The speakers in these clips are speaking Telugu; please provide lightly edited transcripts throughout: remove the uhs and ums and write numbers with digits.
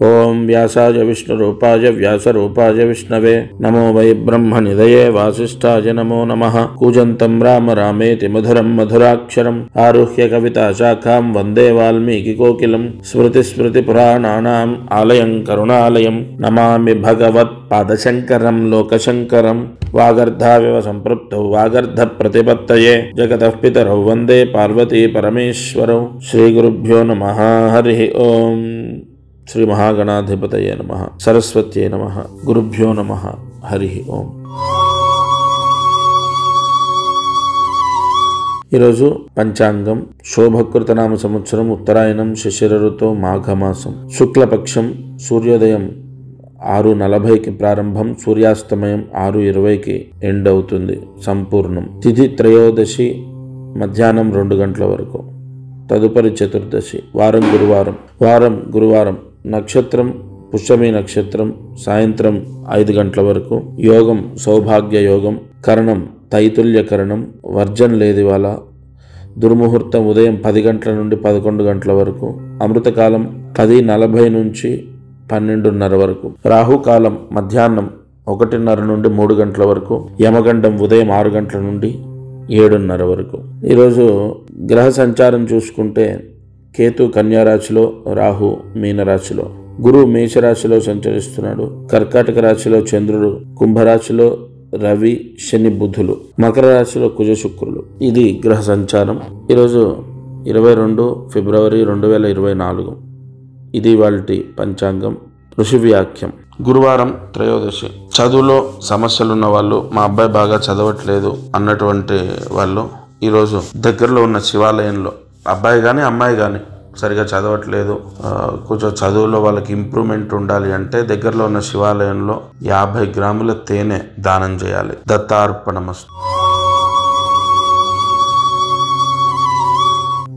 ఓం వ్యాసాయ విష్ణురూపాయ వ్యాసరూపాయ విష్ణవే నమో వై బ్రహ్మనిధయే వాసిష్ఠాయ నమో నమః. కూజంతం రామ రామేతి మధురం మధురాక్షరం ఆరుహ్య కవితా శాఖాం వందే వాల్మీకి కోకిలం. స్మృతి పురాణానాం ఆలయం కరుణాలయం నమామి భగవత్ పాదశంకరం లోకశంకరం. వాగర్ధావివ సంపృప్తౌ వాగర్ధ ప్రతిపత్తయే జగతః పితరౌ వందే పార్వతీ పరమేశ్వరౌ. శ్రీ గురుభ్యో నమః. హరి ఓం. శ్రీ మహాగణాధిపతయే నమః. సరస్వత్యై నమః. గురుభ్యో నమః. హరి ఓం. ఈరోజు పంచాంగం శోభకృతనామ సంవత్సరం ఉత్తరాయణం శిశిర ఋతువు మాఘమాసం శుక్లపక్షం సూర్యోదయం 6:40కి ప్రారంభం సూర్యాస్తమయం 6:20కి ఎండ్ అవుతుంది సంపూర్ణం. తిథి త్రయోదశి మధ్యాహ్నం 2 గంటల వరకు. తదుపరి చతుర్దశి. వారం గురువారం. నక్షత్రం పుష్యమి నక్షత్రం సాయంత్రం 5 గంటల వరకు. యోగం సౌభాగ్య యోగం. కరణం తైతుల్య కరణం. వర్జన్ లేదు ఇవాళ. దుర్ముహూర్తం ఉదయం 10 గంటల నుండి 11 గంటల వరకు. అమృతకాలం 10:40 నుంచి 12:30 వరకు. రాహుకాలం మధ్యాహ్నం 1:30 నుండి 3 గంటల వరకు. యమగండం ఉదయం 6 గంటల నుండి 7:30 వరకు. ఈరోజు గ్రహ సంచారం చూసుకుంటే కేతు కన్యారాశిలో, రాహు మీనరాశిలో, గురువు మేషరాశిలో సంచరిస్తున్నాడు. కర్కాటక రాశిలో చంద్రుడు, కుంభరాశిలో రవి శని బుధులు, మకర రాశిలో కుజ శుక్రులు. ఇది గ్రహ సంచారం. ఈరోజు 22 ఫిబ్రవరి 2024. ఇది వాల్టి పంచాంగం. ఋషి వ్యాఖ్యం. గురువారం త్రయోదశి. చదువులో సమస్యలున్న వాళ్ళు, మా అబ్బాయి బాగా చదవట్లేదు అన్నటువంటి వాళ్ళు ఈరోజు దగ్గరలో ఉన్న శివాలయంలో, అబ్బాయి కానీ అమ్మాయి కానీ సరిగా చదవట్లేదు, కొంచెం చదువులో వాళ్ళకి ఇంప్రూవ్మెంట్ ఉండాలి అంటే దగ్గరలో ఉన్న శివాలయంలో 50 గ్రాముల తేనె దానం చేయాలి. దత్తార్పణమస్తు.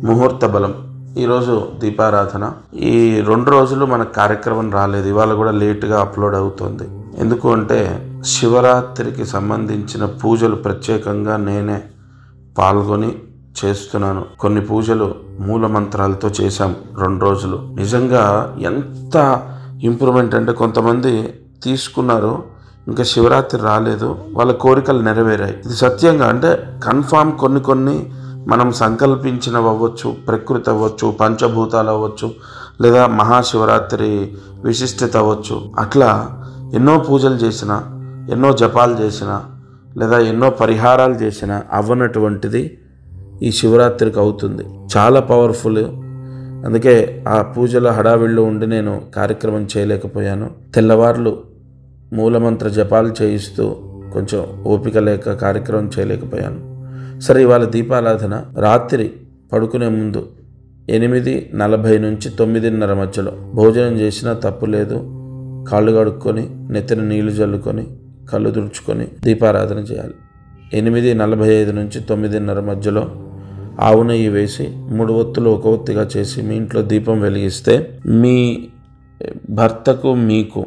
ముహూర్త బలం. ఈరోజు దీపారాధన. ఈ 2 రోజులు మన కార్యక్రమం రాలేదు, ఇవాళ కూడా లేటుగా అప్లోడ్ అవుతుంది. ఎందుకు అంటే శివరాత్రికి సంబంధించిన పూజలు ప్రత్యేకంగా నేనే పాల్గొని చేస్తున్నాను. కొన్ని పూజలు మూల మంత్రాలతో చేశాం 2 రోజులు. నిజంగా ఎంత ఇంప్రూవ్మెంట్ అంటే కొంతమంది తీసుకున్నారు, ఇంకా శివరాత్రి రాలేదు, వాళ్ళ కోరికలు నెరవేరాయి. ఇది సత్యంగా అంటే కన్ఫామ్. కొన్ని మనం సంకల్పించినవి అవ్వచ్చు, ప్రకృతి అవ్వచ్చు, పంచభూతాలు అవ్వచ్చు, లేదా మహాశివరాత్రి విశిష్టత అవ్వచ్చు. అట్లా ఎన్నో పూజలు చేసిన, ఎన్నో జపాలు చేసిన, లేదా ఎన్నో పరిహారాలు చేసిన అవ్వనటువంటిది ఈ శివరాత్రికి అవుతుంది. చాలా పవర్ఫుల్. అందుకే ఆ పూజల హడావిడిలో ఉండి నేను కార్యక్రమం చేయలేకపోయాను. తెల్లవార్లు మూలమంత్ర జపాలు చేయిస్తూ కొంచెం ఓపిక లేక కార్యక్రమం చేయలేకపోయాను. సరే, ఇవాళ దీపారాధన రాత్రి పడుకునే ముందు 8:40 నుంచి 9:30 మధ్యలో భోజనం చేసినా తప్పు లేదు. కాళ్ళు కడుక్కొని నెత్తిన నీళ్లు జల్లుకొని కళ్ళు తుడుచుకొని దీపారాధన చేయాలి. 8:45 నుంచి 9:30 మధ్యలో ఆవు నెయ్యి వేసి 3 ఒత్తులు 1 ఒత్తిగా చేసి మీ ఇంట్లో దీపం వెలిగిస్తే మీ భర్తకు, మీకు,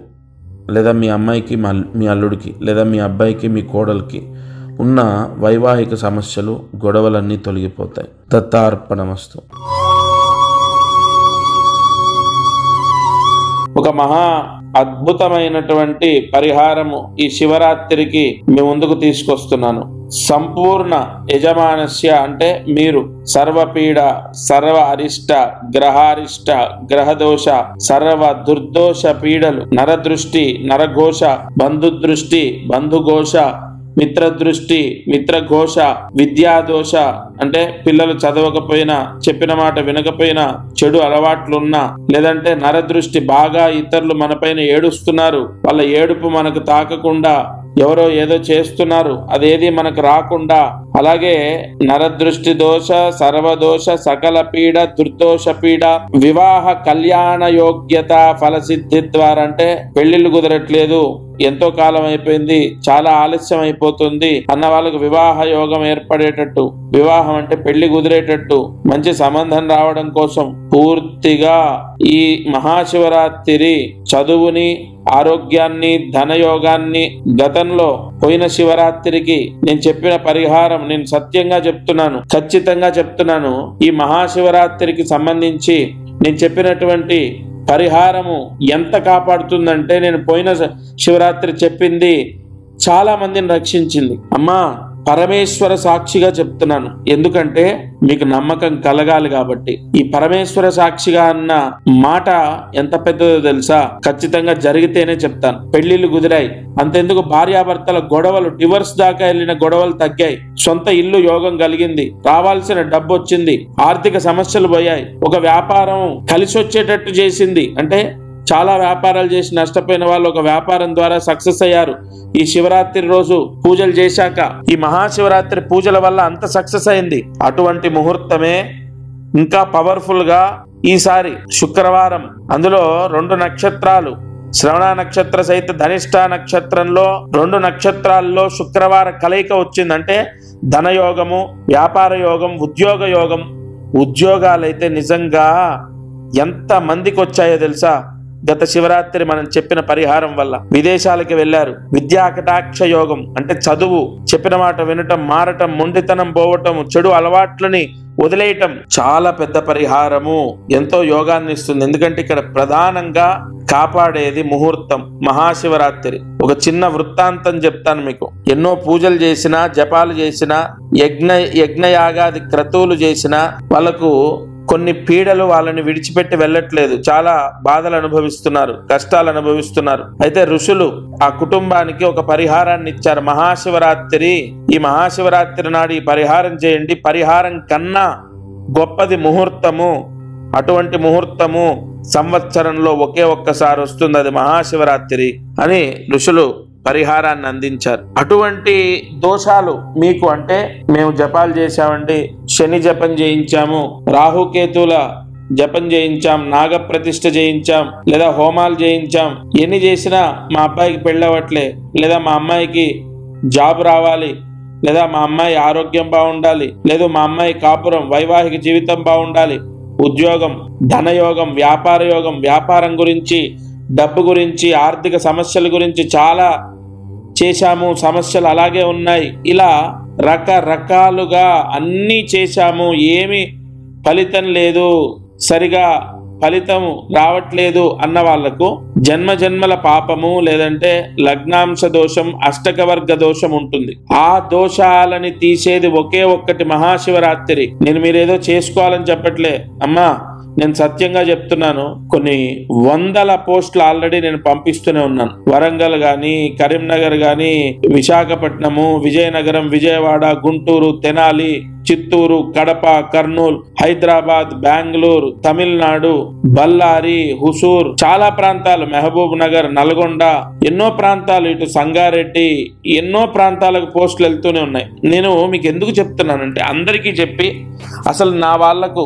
లేదా మీ అమ్మాయికి, మీ అల్లుడికి, లేదా మీ అబ్బాయికి, మీ కోడలికి ఉన్న వైవాహిక సమస్యలు, గొడవలన్నీ తొలగిపోతాయి. దత్తార్పణమస్తు. ఒక మహా అద్భుతమైనటువంటి పరిహారము ఈ శివరాత్రికి మీ ముందుకు తీసుకొస్తున్నాను. సంపూర్ణ యజమానస్య అంటే మీరు సర్వపీడ, సర్వ అరిష్ట, గ్రహారిష్ట, గ్రహదోష, సర్వ దుర్దోష పీడలు, నరదృష్టి, నరఘోష, బంధుదృష్టి, బంధుఘోష, మిత్రదృష్టి, మిత్రఘోష, విద్యాదోష అంటే పిల్లలు చదవకపోయినా, చెప్పిన మాట వినకపోయినా, చెడు అలవాట్లున్నా, లేదంటే నరదృష్టి, బాగా ఇతరులు మనపైన ఏడుస్తున్నారు, వాళ్ళ ఏడుపు మనకు తాకకుండా ఎవరో ఏదో చేస్తున్నారు, అదేది మనకు రాకుండా, అలాగే నరదృష్టి దోష, సర్వదోష, సకల పీడ, దుర్దోష పీడ, వివాహ కళ్యాణ యోగ్యత ఫలసిద్ధి ద్వారా అంటే పెళ్లిళ్ళు కుదరట్లేదు, ఎంతో కాలం అయిపోయింది, చాలా ఆలస్యం అయిపోతుంది అన్న వాళ్ళకు వివాహ యోగం ఏర్పడేటట్టు, వివాహం అంటే పెళ్లి కుదిరేటట్టు, మంచి సంబంధం రావడం కోసం పూర్తిగా ఈ మహాశివరాత్రి చదువుని, ఆరోగ్యాన్ని, ధనయోగాన్ని, గతంలో పోయిన శివరాత్రికి నేను చెప్పిన పరిహారం నేను సత్యంగా చెప్తున్నాను, ఖచ్చితంగా చెప్తున్నాను. ఈ మహాశివరాత్రికి సంబంధించి నేను చెప్పినటువంటి పరిహారము ఎంత కాపాడుతుందంటే, నేను పోయిన శివరాత్రి చెప్పింది చాలా మందిని రక్షించింది. అమ్మా, పరమేశ్వర సాక్షిగా చెప్తున్నాను, ఎందుకంటే మీకు నమ్మకం కలగాలి కాబట్టి. ఈ పరమేశ్వర సాక్షిగా అన్న మాట ఎంత పెద్దదో తెలుసా? ఖచ్చితంగా జరిగితేనే చెప్తాను. పెళ్లిళ్ళు కుదిరాయి, అంతెందుకు భార్యాభర్తల గొడవలు, డివర్స్ దాకా వెళ్ళిన గొడవలు తగ్గాయి, సొంత ఇల్లు యోగం కలిగింది, రావాల్సిన డబ్బు వచ్చింది, ఆర్థిక సమస్యలు పోయాయి, ఒక వ్యాపారం కలిసి వచ్చేటట్టు చేసింది. అంటే చాలా వ్యాపారాలు చేసి నష్టపోయిన వాళ్ళు ఒక వ్యాపారం ద్వారా సక్సెస్ అయ్యారు ఈ శివరాత్రి రోజు పూజలు చేశాక. ఈ మహాశివరాత్రి పూజల వల్ల అంత సక్సెస్ అయింది. అటువంటి ముహూర్తమే ఇంకా పవర్ఫుల్ గా ఈసారి శుక్రవారం, అందులో 2 నక్షత్రాలు, శ్రవణ నక్షత్ర సహిత ధనిష్ట నక్షత్రంలో 2 నక్షత్రాల్లో శుక్రవార కలయిక వచ్చిందంటే ధనయోగము, వ్యాపార యోగం, ఉద్యోగ యోగం. ఉద్యోగాలైతే నిజంగా ఎంత మందికి వచ్చాయో తెలుసా? గత శివరాత్రి మనం చెప్పిన పరిహారం వల్ల విదేశాలకి వెళ్లారు. విద్యా కటాక్ష యోగం అంటే చదువు, చెప్పిన మాట వినటం, మారటం, మొండితనం పోవటం, చెడు అలవాట్లని వదిలేయటం చాలా పెద్ద పరిహారము, ఎంతో యోగాన్ని ఇస్తుంది. ఎందుకంటే ఇక్కడ ప్రధానంగా కాపాడేది ముహూర్తం. మహాశివరాత్రి ఒక చిన్న వృత్తాంతం చెప్తాను మీకు. ఎన్నో పూజలు చేసినా, జపాలు చేసినా, యజ్ఞయాగాది క్రతువులు చేసినా వాళ్ళకు కొన్ని పీడలు వాళ్ళని విడిచిపెట్టి వెళ్ళట్లేదు. చాలా బాధలు అనుభవిస్తున్నారు, కష్టాలు అనుభవిస్తున్నారు. అయితే ఋషులు ఆ కుటుంబానికి ఒక పరిహారాన్ని ఇచ్చారు. మహాశివరాత్రి, ఈ మహాశివరాత్రి నాడు ఈ పరిహారం చేయండి, పరిహారం కన్నా గొప్పది ముహూర్తము. అటువంటి ముహూర్తము సంవత్సరంలో ఒకే ఒక్కసారి వస్తుంది, అది మహాశివరాత్రి అని ఋషులు పరిహారాన్ని అందించారు. అటువంటి దోషాలు మీకు అంటే, మేము జపాలు చేశామండి, శని జపం చేయించాము, రాహుకేతుల జపం చేయించాం, నాగప్రతిష్ఠ చేయించాం, లేదా హోమాలు చేయించాం, ఎన్ని చేసినా మా అబ్బాయికి పెళ్ళవట్లే, లేదా మా అమ్మాయికి జాబ్ రావాలి, లేదా మా అమ్మాయి ఆరోగ్యం బాగుండాలి, లేదా మా అమ్మాయి కాపురం వైవాహిక జీవితం బాగుండాలి, ఉద్యోగం, ధనయోగం, వ్యాపార యోగం, వ్యాపారం గురించి, డబ్బు గురించి, ఆర్థిక సమస్యల గురించి చాలా చేశాము, సమస్యలు అలాగే ఉన్నాయి. ఇలా రకరకాలుగా అన్నీ చేశాము, ఏమి ఫలితం లేదు, సరిగా ఫలితం రావట్లేదు అన్న వాళ్లకు జన్మ జన్మల పాపము, లేదంటే లగ్నాంశ దోషం, అష్టకవర్గ దోషం ఉంటుంది. ఆ దోషాలని తీసేది ఒకే ఒక్కటి మహాశివరాత్రి. నేను మీరేదో చేసుకోవాలని చెప్పట్లే అమ్మా, నేను సత్యంగా చెప్తున్నాను. కొన్ని వందల పోస్టులు ఆల్రెడీ నేను పంపిస్తూనే ఉన్నాను. వరంగల్ గాని, కరీంనగర్ గాని, విశాఖపట్నము, విజయనగరం, విజయవాడ, గుంటూరు, తెనాలి, చిత్తూరు, కడప, కర్నూలు, హైదరాబాద్, బెంగళూరు, తమిళనాడు, బళ్ళారి, హుసూర్, చాలా ప్రాంతాలు, మహబూబ్ నగర్, నల్గొండ, ఎన్నో ప్రాంతాలు, ఇటు సంగారెడ్డి, ఎన్నో ప్రాంతాలకు పోస్టులు వెళ్తూనే ఉన్నాయి. నేను మీకు ఎందుకు చెప్తున్నానంటే, అందరికీ చెప్పి అసలు నా వాళ్లకు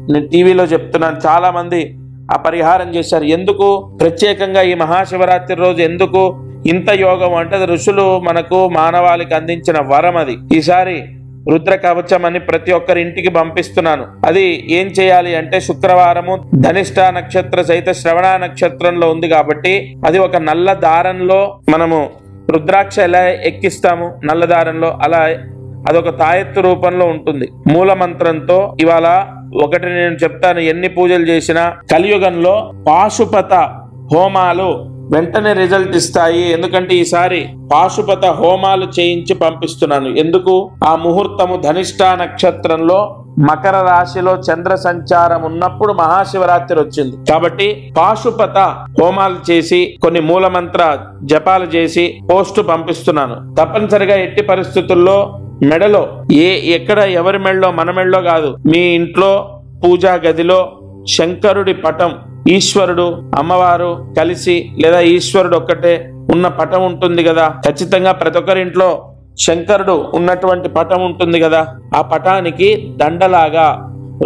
నేను టీవీలో చెప్తున్నాను, చాలా మంది ఆ పరిహారం చేశారు. ఎందుకు ప్రత్యేకంగా ఈ మహాశివరాత్రి రోజు ఎందుకు ఇంత యోగం అంటే, ఋషులు మనకు మానవాళికి అందించిన వరం అది. ఈసారి రుద్ర కవచం అని ప్రతి ఒక్కరి ఇంటికి పంపిస్తున్నాను. అది ఏం చేయాలి అంటే, శుక్రవారము ధనిష్ట నక్షత్ర సహిత శ్రవణ నక్షత్రంలో ఉంది కాబట్టి, అది ఒక నల్ల దారంలో మనము రుద్రాక్ష ఎలా ఎక్కిస్తాము నల్ల దారంలో, అలా అదొక తాయెత్తు రూపంలో ఉంటుంది. మూల మంత్రంతో ఇవాళ ఒకటి నేను చెప్తాను, ఎన్ని పూజలు చేసినా కలియుగంలో పాశుపత హోమాలు వెంటనే రిజల్ట్ ఇస్తాయి. ఎందుకంటే ఈసారి పాశుపత హోమాలు చేయించి పంపిస్తున్నాను. ఎందుకు? ఆ ముహూర్తము ధనిష్ట నక్షత్రంలో మకర రాశిలో చంద్ర సంచారం ఉన్నప్పుడు మహాశివరాత్రి వచ్చింది కాబట్టి పాశుపత హోమాలు చేసి కొన్ని మూలమంత్ర జపాలు చేసి పోస్టు పంపిస్తున్నాను. తప్పనిసరిగా ఎట్టి పరిస్థితుల్లో మెడలో ఎక్కడ ఎవరి మెడలో, మన మెడలో కాదు, మీ ఇంట్లో పూజా గదిలో శంకరుడి పటం, ఈశ్వరుడు అమ్మవారు కలిసి లేదా ఈశ్వరుడు ఒక్కటే ఉన్న పటం ఉంటుంది కదా, ఖచ్చితంగా ప్రతి ఒక్కరింట్లో శంకరుడు ఉన్నటువంటి పటం ఉంటుంది కదా, ఆ పటానికి దండలాగా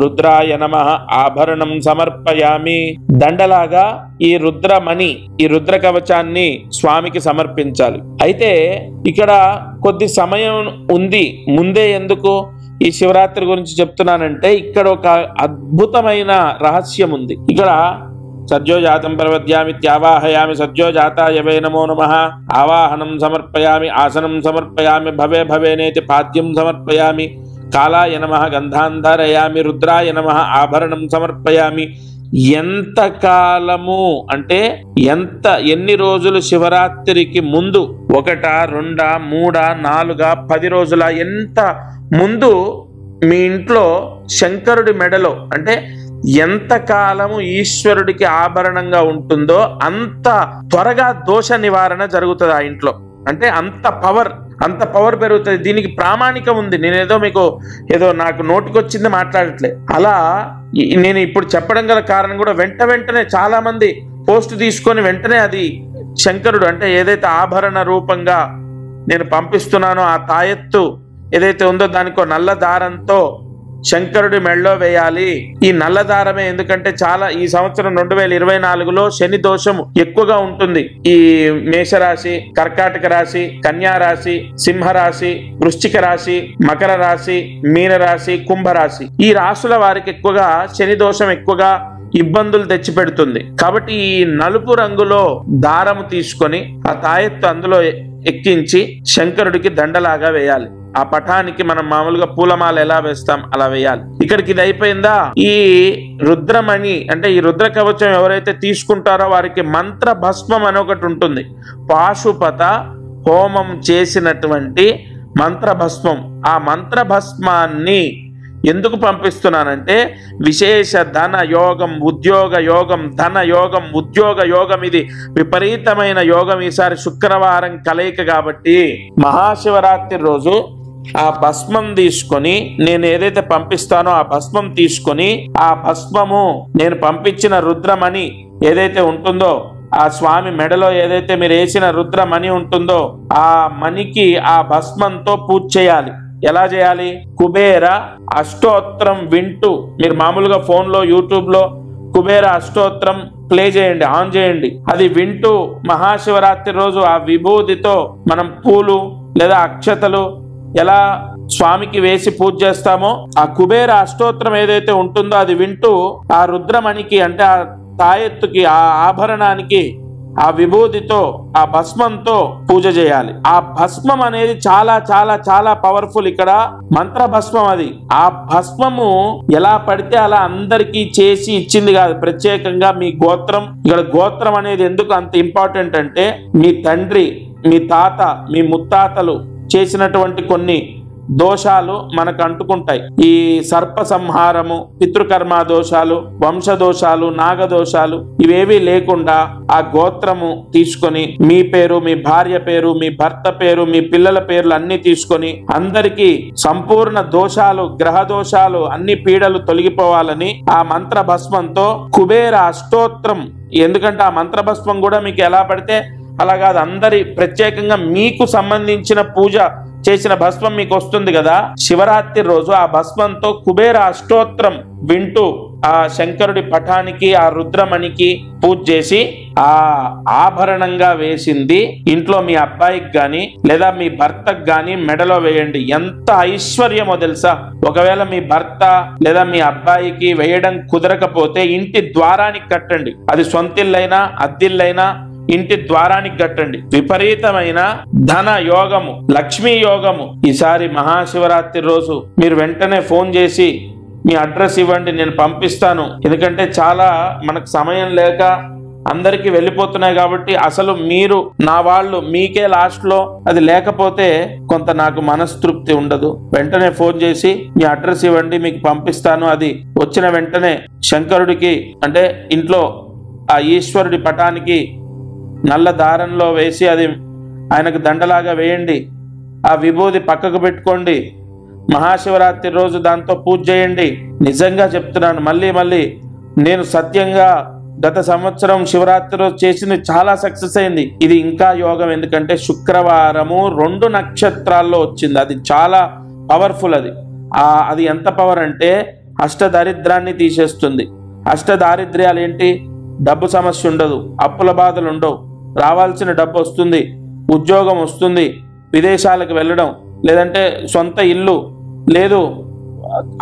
రుద్రాయ నమః ఆభరణం సమర్పయామి, దండలాగా ఈ రుద్రమణి, ఈ రుద్ర కవచాన్ని స్వామికి సమర్పించాలి. అయితే ఇక్కడ కొద్ది సమయం ఉంది, ముందే ఎందుకు ఈ శివరాత్రి గురించి చెప్తున్నానంటే, ఇక్కడ ఒక అద్భుతమైన రహస్యం ఉంది. ఇక్కడ సద్యోజాతం ప్రవద్యామి త్యావాహయామి సద్యోజాతాయ వై నమో నమః, ఆవాహనం సమర్పయామి, ఆసనం సమర్పయామి, భవే భవేనేతి పాద్యం సమర్పయామి, కాలాయ నమః గంధాంధారయామి, రుద్రాయ నమః ఆభరణం సమర్పయామి, ఎంత కాలము అంటే ఎన్ని రోజులు శివరాత్రికి ముందు, 1, 2, 3, 4, 10 రోజుల ఎంత ముందు మీ ఇంట్లో శంకరుడి మెడలో అంటే ఎంత కాలము ఈశ్వరుడికి ఆభరణంగా ఉంటుందో అంత త్వరగా దోష నివారణ జరుగుతుంది ఆ ఇంట్లో. అంటే అంత పవర్ పెరుగుతుంది. దీనికి ప్రామాణికం ఉంది. నేనేదో మీకు నాకు నోటికొచ్చింది మాట్లాడట్లే. అలా నేను ఇప్పుడు చెప్పడం గల కారణం కూడా వెంటనే చాలా మంది పోస్ట్ తీసుకొని వెంటనే అది శంకరుడు అంటే ఏదైతే ఆభరణ రూపంగా నేను పంపిస్తున్నానో ఆ తాయెత్తు ఏదైతే ఉందో దానికో నల్ల దారంతో శంకరుడి మెళ్ళో వేయాలి. ఈ నల్ల దారమే ఎందుకంటే చాలా ఈ సంవత్సరం 2024లో శని దోషం ఎక్కువగా ఉంటుంది. ఈ మేషరాశి, కర్కాటక రాశి, కన్యా రాశి, సింహరాశి, వృశ్చిక రాశి, మకర రాశి, మీనరాశి, కుంభరాశి ఈ రాశుల వారికి ఎక్కువగా శని దోషం ఎక్కువగా ఇబ్బందులు తెచ్చిపెడుతుంది. కాబట్టి ఈ నలుపు రంగులో దారము తీసుకొని ఆ తాయెత్తు అందులో ఎక్కించి శంకరుడికి దండలాగా వేయాలి. ఆ పటానికి మనం మామూలుగా పూలమాల ఎలా వేస్తాం అలా వేయాలి. ఇక్కడికి ఇది అయిపోయిందా, ఈ రుద్రమణి అంటే ఈ రుద్ర కవచం ఎవరైతే తీసుకుంటారో వారికి మంత్ర భస్మం అని ఒకటి ఉంటుంది. పాశుపత హోమం చేసినటువంటి మంత్ర భస్మం. ఆ మంత్ర భస్మాన్ని ఎందుకు పంపిస్తున్నానంటే విశేష ధన యోగం, ఉద్యోగ యోగం, ధన యోగం, ఉద్యోగ యోగం, ఇది విపరీతమైన యోగం ఈసారి శుక్రవారం కలయిక. కాబట్టి మహాశివరాత్రి రోజు ఆ భస్మం తీసుకొని నేను ఏదైతే పంపిస్తానో ఆ భస్మం తీసుకొని ఆ భస్మము నేను పంపించిన రుద్రమణి ఏదైతే ఉంటుందో ఆ స్వామి మెడలో ఏదైతే మీరు వేసిన రుద్రమణి ఉంటుందో ఆ మణికి ఆ భస్మంతో పూజ చేయాలి. ఎలా చేయాలి? కుబేర అష్టోత్తరం వింటూ మీరు మామూలుగా ఫోన్లో యూట్యూబ్లో కుబేర అష్టోత్తరం ప్లే చేయండి, ఆన్ చేయండి. అది వింటూ మహాశివరాత్రి రోజు ఆ విభూతితో మనం పూలు లేదా అక్షతలు ఎలా స్వామికి వేసి పూజ చేస్తామో ఆ కుబేర అష్టోత్తరం ఏదైతే ఉంటుందో అది వింటూ ఆ రుద్రమణికి అంటే ఆ తాయెత్తుకి ఆ ఆభరణానికి ఆ విభూతితో ఆ భస్మంతో పూజ చేయాలి. ఆ భస్మం అనేది చాలా చాలా చాలా పవర్ఫుల్. ఇక్కడ మంత్ర భస్మం. అది ఆ భస్మము ఎలా పడితే అలా అందరికీ చేసి ఇచ్చింది కాదు, ప్రత్యేకంగా మీ గోత్రం. ఇక్కడ గోత్రం అనేది ఎందుకు అంత ఇంపార్టెంట్ అంటే మీ తండ్రి, మీ తాత, మీ ముత్తాతలు చేసినటువంటి కొన్ని దోషాలు మనకు అంటుకుంటాయి. ఈ సర్ప సంహారము, పితృకర్మ దోషాలు, వంశ దోషాలు, నాగదోషాలు ఇవేవి లేకుండా ఆ గోత్రము తీసుకొని మీ పేరు, మీ భార్య పేరు, మీ భర్త పేరు, మీ పిల్లల పేర్లు అన్ని తీసుకొని అందరికీ సంపూర్ణ దోషాలు, గ్రహ దోషాలు, అన్ని పీడలు తొలగిపోవాలని ఆ మంత్ర భస్మంతో కుబేర అష్టోత్తరం. ఎందుకంటే ఆ మంత్ర భస్మం కూడా మీకు ఎలా పడితే అలా కాదు, అందరి ప్రత్యేకంగా మీకు సంబంధించిన పూజ చేసిన భస్మం మీకు వస్తుంది కదా. శివరాత్రి రోజు ఆ భస్మంతో కుబేర అష్టోత్తరం వింటూ ఆ శంకరుడి పటానికి ఆ రుద్రమణికి పూజ చేసి ఆ ఆభరణంగా వేసింది ఇంట్లో మీ అబ్బాయికి గాని లేదా మీ భర్తకు గాని మెడలో వేయండి. ఎంత ఐశ్వర్యమో తెలుసా. ఒకవేళ మీ భర్త లేదా మీ అబ్బాయికి వేయడం కుదరకపోతే ఇంటి ద్వారానికి కట్టండి. అది సొంతిల్లైనా అద్దిల్లైనా ఇంటి ద్వారానికి కట్టండి. విపరీతమైన ధన యోగము, లక్ష్మీ యోగము. ఈసారి మహాశివరాత్రి రోజు మీరు వెంటనే ఫోన్ చేసి మీ అడ్రస్ ఇవ్వండి, నేను పంపిస్తాను. ఎందుకంటే చాలా మనకు సమయం లేక అందరికి వెళ్ళిపోతున్నాయి కాబట్టి అసలు మీరు నా వాళ్ళు మీకే లాస్ట్ లో అది లేకపోతే కొంత నాకు మనస్తృప్తి ఉండదు. వెంటనే ఫోన్ చేసి మీ అడ్రస్ ఇవ్వండి, మీకు పంపిస్తాను. అది వచ్చిన వెంటనే శంకరుడికి అంటే ఇంట్లో ఆ ఈశ్వరుడి పటానికి నల్ల దారంలో వేసి అది ఆయనకు దండలాగా వేయండి. ఆ విభూది పక్కకు పెట్టుకోండి. మహాశివరాత్రి రోజు దాంతో పూజ చేయండి. నిజంగా చెప్తున్నాను, మళ్ళీ నేను సత్యంగా గత సంవత్సరం శివరాత్రి రోజు చేసింది చాలా సక్సెస్ అయింది. ఇది ఇంకా యోగం. ఎందుకంటే శుక్రవారము 2 నక్షత్రాల్లో వచ్చింది. అది చాలా పవర్ఫుల్. అది ఎంత పవర్ అంటే అష్టదారిద్రాన్ని తీసేస్తుంది. అష్టదారిద్ర్యాలు ఏంటి? డబ్బు సమస్య ఉండదు, అప్పుల బాధలు ఉండవు, రావాల్సిన డబ్బు వస్తుంది, ఉద్యోగం వస్తుంది, విదేశాలకు వెళ్ళడం, లేదంటే సొంత ఇల్లు లేదు,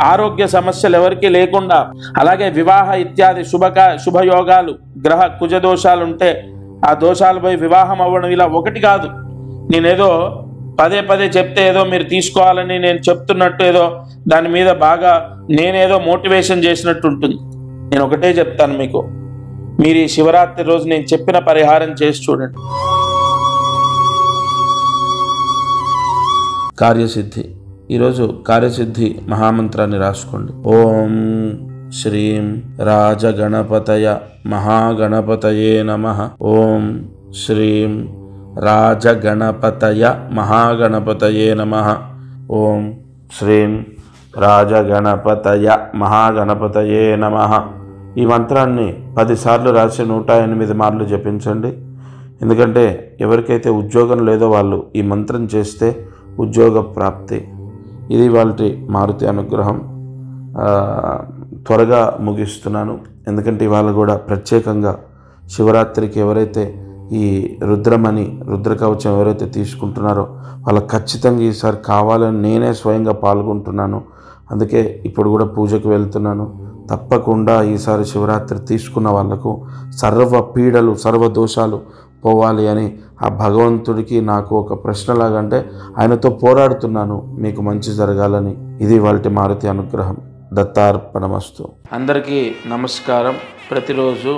ఆరోగ్య సమస్యలు ఎవరికి లేకుండా, అలాగే వివాహ ఇత్యాది శుభయోగాలు, గ్రహ కుజ దోషాలు ఉంటే ఆ దోషాలు పోయి వివాహం అవ్వడం. ఇలా ఒకటి కాదు, నేనేదో పదే చెప్తే ఏదో మీరు తీసుకోవాలని నేను చెప్తున్నట్టు ఏదో దాని మీద బాగా నేనేదో మోటివేషన్ చేసినట్టు ఉంటుంది. నేను ఒకటే చెప్తాను మీకు, మీరు ఈ శివరాత్రి రోజు నేను చెప్పిన పరిహారం చేసి చూడండి, కార్యసిద్ధి. ఈరోజు కార్యసిద్ధి మహామంత్రాన్ని రాసుకోండి. ఓం శ్రీం రాజగణపతయ మహాగణపతయే నమః. ఓం శ్రీం రాజగణపతయ మహాగణపతయే నమః. ఓం శ్రీం రాజగణపతయ మహాగణపతయే నమః. ఈ మంత్రాన్ని 10 సార్లు రాసి 108 మార్లు జపించండి. ఎందుకంటే ఎవరికైతే ఉద్యోగం లేదో వాళ్ళు ఈ మంత్రం చేస్తే ఉద్యోగ ప్రాప్తి. ఇది వాళ్ళ మారుతి అనుగ్రహం. త్వరగా ముగిస్తున్నాను, ఎందుకంటే ఇవాళ కూడా ప్రత్యేకంగా శివరాత్రికి ఎవరైతే ఈ రుద్రమణి రుద్రకవచం ఎవరైతే తీసుకుంటున్నారో వాళ్ళకి ఖచ్చితంగా ఈసారి కావాలని నేనే స్వయంగా పాల్గొంటున్నాను. అందుకే ఇప్పుడు కూడా పూజకు వెళ్తున్నాను. తప్పకుండా ఈసారి శివరాత్రి తీసుకున్న వాళ్లకు సర్వ పీడలు సర్వ దోషాలు పోవాలి అని ఆ భగవంతుడికి నాకు ఒక ప్రశ్నలాగా, అంటే ఆయనతో పోరాడుతున్నాను మీకు మంచి జరగాలని. ఇది వాళ్ళ మారుతి అనుగ్రహం. దత్తార్పణమస్తు. అందరికీ నమస్కారం. ప్రతిరోజు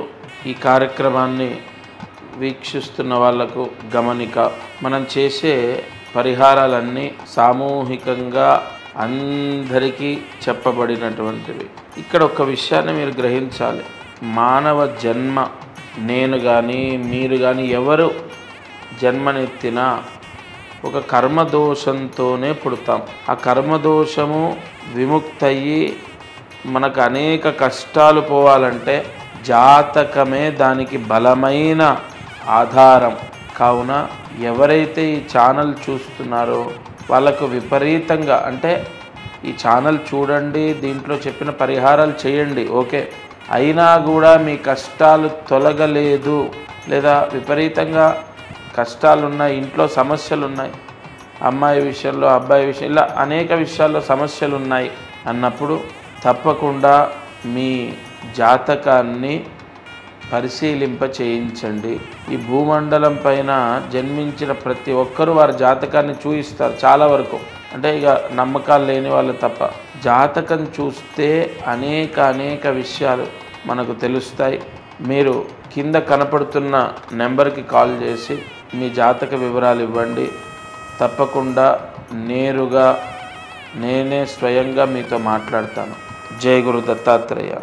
ఈ కార్యక్రమాన్ని వీక్షిస్తున్న వాళ్లకు గమనిక, మనం చేసే పరిహారాలన్నీ సామూహికంగా అందరికీ చెప్పబడినటువంటివి. ఇక్కడ ఒక విషయాన్ని మీరు గ్రహించాలి. మానవ జన్మ, నేను కానీ మీరు కానీ ఎవరు జన్మనెత్తినా ఒక కర్మదోషంతోనే పుడతాం. ఆ కర్మదోషము విముక్తయ్యి మనకు అనేక కష్టాలు పోవాలంటే జాతకమే దానికి బలమైన ఆధారం. కావున ఎవరైతే ఈ ఛానల్ చూస్తున్నారో వాళ్ళకు విపరీతంగా, అంటే ఈ ఛానల్ చూడండి, దీంట్లో చెప్పిన పరిహారాలు చేయండి, ఓకే, అయినా కూడా మీ కష్టాలు తొలగలేదు, లేదా విపరీతంగా కష్టాలున్నాయి, ఇంట్లో సమస్యలున్నాయి, అమ్మాయి విషయంలో అబ్బాయి విషయం, ఇలా అనేక విషయాల్లో సమస్యలు ఉన్నాయి అన్నప్పుడు తప్పకుండా మీ జాతకాన్ని పరిశీలింప చేయించండి. ఈ భూమండలం పైన జన్మించిన ప్రతి ఒక్కరూ వారి జాతకాన్ని చూయిస్తారు చాలా వరకు, అంటే ఇక నమ్మకాలు లేని వాళ్ళు తప్ప. జాతకం చూస్తే అనేక విషయాలు మనకు తెలుస్తాయి. మీరు కింద కనపడుతున్న నెంబర్కి కాల్ చేసి మీ జాతక వివరాలు ఇవ్వండి. తప్పకుండా నేరుగా నేనే స్వయంగా మీతో మాట్లాడతాను. జై గురు దత్తాత్రేయ.